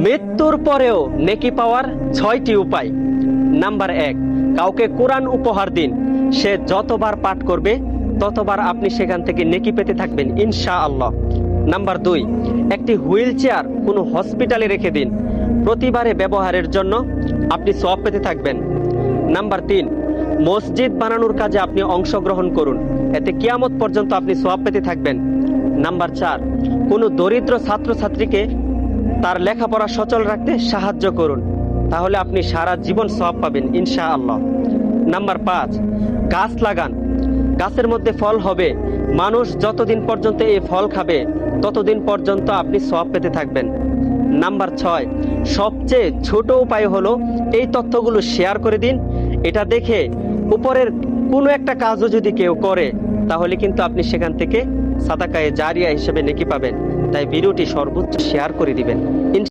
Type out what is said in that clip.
মৃত্যুর পরেও নেকি পাওয়ার 6টি উপায়। নাম্বার 1, কাউকে কোরআন উপহার দিন। সে যতবার পাঠ করবে ততবার আপনি সেখান থেকে নেকি পেতে থাকবেন ইনশাআল্লাহ। নাম্বার 2, একটি হুইল চেয়ার কোনো হসপিটালে রেখে দিন। প্রতিবারে ব্যবহারের জন্য আপনি সওয়াব পেতে থাকবেন। নাম্বার 3, মসজিদ বানানোর কাজে আপনি অংশগ্রহণ করুন, এতে কিয়ামত পর্যন্ত আপনি সওয়াব পেতে থাকবেন। নাম্বার 4, কোনো দরিদ্র ছাত্রছাত্রীকে তার লেখাপড়া সচল রাখতে সাহায্য করুন, তাহলে আপনি সারা জীবন সওয়াব পাবেন ইনশাআল্লাহ। নাম্বার 5, গাছ লাগান, গাছের মধ্যে ফল হবে। মানুষ যতদিন পর্যন্ত এই ফল খাবে ততদিন পর্যন্ত আপনি সওয়াব পেতে থাকবেন। নাম্বার 6, সবচেয়ে ছোট উপায় হলো এই তথ্যগুলো শেয়ার করে দিন। এটা দেখে উপরের কোনো একটা কাজও যদি কেউ করে তাহলে কিন্তু আপনি সেখান থেকে সাদাকায়ে জারিয়া হিসেবে নেকি পাবেন। তাই ভিডিওটি সর্বোচ্চ শেয়ার করে দিবেন।